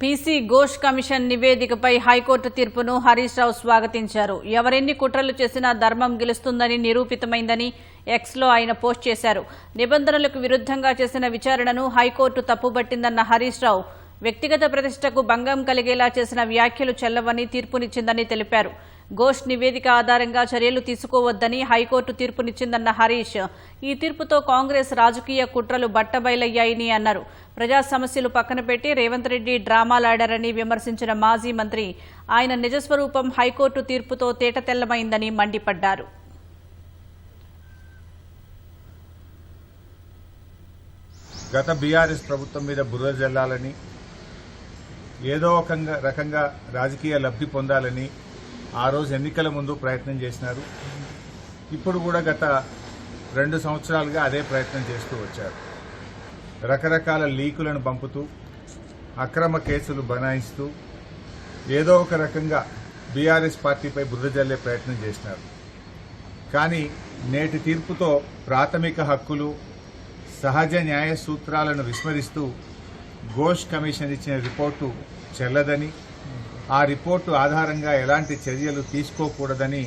PC Ghosh commission నివేదికపై high court తీర్పును హరీష్ రావు స్వాగతించారు. ఎవరెన్ని కుట్రలు చేసినా ధర్మం గెలుస్తుందని నిరూపితమైందని ఎక్స్లో ఆయన పోస్ట్ చేశారు. నిబంధనలకు విరుద్ధంగా చేసిన విచారణను హైకోర్టు తప్పుబట్టిందన్న హరీష్ రావు వ్యక్తిగత ప్రతిష్టకు భంగం కలిగేలా చేసిన వ్యాఖ్యలు చెల్లవని తీర్పునిచ్చిందని తెలిపారు. ఘోష్ నివేదిక ఆధారంగా చర్యలు తీసుకోవద్దని హైకోర్టు తీర్పునిచ్చిందన్న హరీష్ ఈ తీర్పుతో కాంగ్రెస్ రాజకీయ కుట్రలు బట్టబయలయ్యాయని అన్నారు. ప్రజా సమస్యలు పక్కన పెట్టి రేవంత్ రెడ్డి డ్రామాలాడారని విమర్శించిన మాజీ మంత్రి ఆయన నిజస్వరూపం హైకోర్టు తీర్పుతో తేటతెల్లమైందని మండిపడ్డారు. గత బీఆర్ఎస్ ప్రభుత్వం మీద బురద జల్లాలని, ఏదో ఒక రకంగా రాజకీయ లబ్ధి పొందాలని ఆ రోజు ఎన్నికల ముందు ప్రయత్నం చేసినారు. ఇప్పుడు కూడా గత 2 సంవత్సరాలుగా అదే ప్రయత్నం చేస్తూ వచ్చారు. రకరకాల లీకులను పంపుతూ, అక్రమ కేసులు బనాయిస్తూ ఏదో ఒక రకంగా బీఆర్ఎస్ పార్టీపై బురద జల్లే ప్రయత్నం చేసినారు. కానీ నేటి తీర్పుతో ప్రాథమిక హక్కులు, సహజ న్యాయ సూత్రాలను విస్మరిస్తూ ఘోష్ కమిషన్ ఇచ్చిన రిపోర్టు చెల్లదని, ఆ రిపోర్టు ఆధారంగా ఎలాంటి చర్యలు తీసుకోకూడదని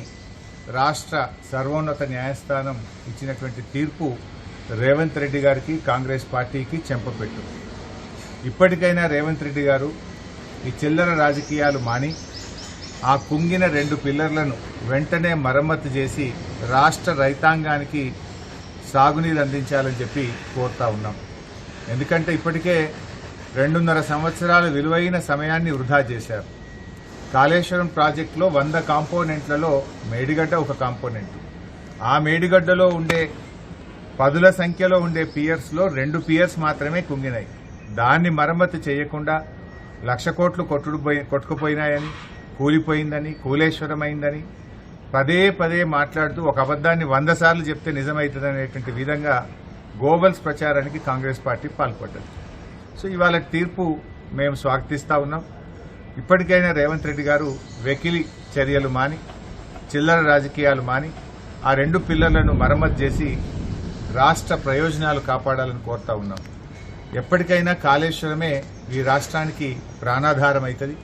రాష్ట్ర సర్వోన్నత న్యాయస్థానం ఇచ్చినటువంటి తీర్పు రేవంత్ రెడ్డి గారికి, కాంగ్రెస్ పార్టీకి చెంపపెట్టు. ఇప్పటికైనా రేవంత్ రెడ్డి గారు ఈ చిల్లర రాజకీయాలు మాని ఆ కుంగిన 2 పిల్లర్లను వెంటనే మరమ్మతు చేసి రాష్ట్ర రైతాంగానికి సాగునీరు అందించాలని చెప్పి కోరుతా ఉన్నాం. ఎందుకంటే ఇప్పటికే 2.5 సంవత్సరాల విలువైన సమయాన్ని వృధా చేశారు. కాళేశ్వరం ప్రాజెక్టులో 100 కాంపోనెంట్లలో మేడిగడ్డ ఒక కాంపోనెంట్. ఆ మేడిగడ్డలో ఉండే పదుల సంఖ్యలో ఉండే పియర్స్లో 2 పియర్స్ మాత్రమే కుంగినాయి. దాన్ని మరమ్మతు చేయకుండా 1,00,000 కోట్లు కొట్టుకుపోయినాయని, కూలిపోయిందని, కూలేశ్వరమైందని పదే పదే మాట్లాడుతూ ఒక అబద్దాన్ని 100 సార్లు చెప్తే నిజమవుతుందనేటువంటి విధంగా గోబల్స్ ప్రచారానికి కాంగ్రెస్ పార్టీ పాల్పడ్డది. సో ఇవాళ తీర్పు మేము స్వాగతిస్తా ఉన్నాం. ఇప్పటికైనా రేవంత్ రెడ్డి గారు వెకిలి చర్యలు మాని, చిల్లర రాజకీయాలు మాని ఆ 2 పిల్లర్లను మరమ్మతు చేసి రాష్ట్ర ప్రయోజనాలు కాపాడాలని కోరుతా ఉన్నాం. ఎప్పటికైనా కాళేశ్వరమే ఈ రాష్ట్రానికి ప్రాణాధారం అవుతుంది.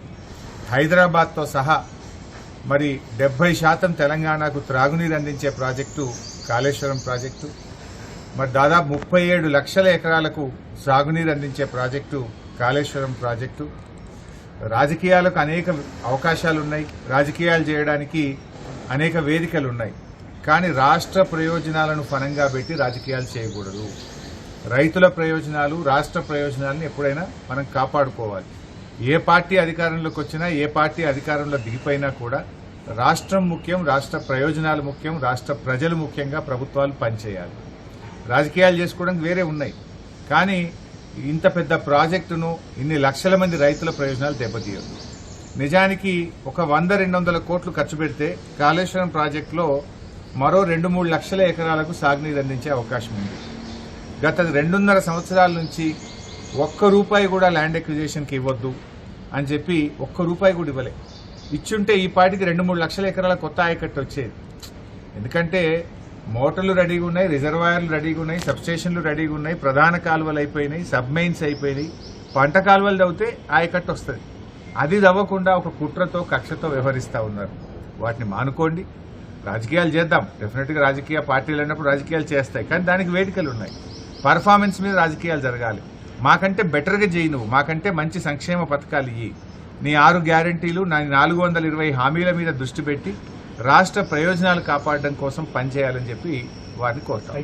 హైదరాబాద్తో సహా మరి 70% తెలంగాణకు త్రాగునీరు అందించే ప్రాజెక్టు కాళేశ్వరం ప్రాజెక్టు. మరి దాదాపు 37 లక్షల ఎకరాలకు సాగునీరు అందించే ప్రాజెక్టు కాళేశ్వరం ప్రాజెక్టు. రాజకీయాలకు అనేక అవకాశాలున్నాయి, రాజకీయాలు చేయడానికి అనేక వేదికలున్నాయి. కానీ రాష్ట్ర ప్రయోజనాలను ఫలంగా పెట్టి రాజకీయాలు చేయకూడదు. రైతుల ప్రయోజనాలు, రాష్ట్ర ప్రయోజనాలను ఎప్పుడైనా మనం కాపాడుకోవాలి. ఏ పార్టీ అధికారంలోకి వచ్చినా, ఏ పార్టీ అధికారంలో దిగిపోయినా కూడా రాష్ట్రం ముఖ్యం, రాష్ట్ర ప్రయోజనాలు ముఖ్యం, రాష్ట్ర ప్రజలు ముఖ్యంగా ప్రభుత్వాలు పనిచేయాలి. రాజకీయాలు చేసుకోవడానికి వేరే ఉన్నాయి. కానీ ఇంత పెద్ద ప్రాజెక్టును ఇన్ని లక్షల మంది రైతుల ప్రయోజనాలు దెబ్బతీయదు. నిజానికి ఒక 100-200 కోట్లు ఖర్చు పెడితే కాళేశ్వరం ప్రాజెక్టులో మరో 2-3 లక్షల ఎకరాలకు సాగునీరు అందించే అవకాశం ఉంది. గత 2.5 సంవత్సరాల నుంచి ₹1 కూడా ల్యాండ్ ఎక్విజిషన్కి ఇవ్వద్దు అని చెప్పి ₹1 కూడా ఇవ్వలే. ఇచ్చుంటే ఈ పాటికి 2-3 లక్షల ఎకరాల కొత్త ఆయకట్టు వచ్చేది. ఎందుకంటే మోటార్లు రెడీగా ఉన్నాయి, రిజర్వాయర్లు రెడీగా ఉన్నాయి, సబ్స్టేషన్లు రెడీగా ఉన్నాయి, ప్రధాన కాలువలు అయిపోయినాయి, సబ్మెయిన్స్ అయిపోయినాయి. పంట కాలువలు తవ్వితే ఆయకట్టు వస్తుంది. అది తవ్వకుండా ఒక కుట్రతో, కక్షతో వ్యవహరిస్తూ ఉన్నారు. వాటిని మానుకోండి. రాజకీయాలు చేద్దాం. డెఫినెట్గా రాజకీయ పార్టీలు అన్నప్పుడు రాజకీయాలు చేస్తాయి. కానీ దానికి వేదికలు ఉన్నాయి. పర్ఫార్మెన్స్ మీద రాజకీయాలు జరగాలి. మాకంటే బెటర్గా చేయి, నువ్వు మాకంటే మంచి సంక్షేమ పథకాలు ఇయ్యి, నీ 6 గ్యారంటీలు, నా 420 హామీల మీద దృష్టి పెట్టి రాష్ట్ర ప్రయోజనాలు కాపాడడం కోసం పనిచేయాలని చెప్పి వారిని కోరుతాం.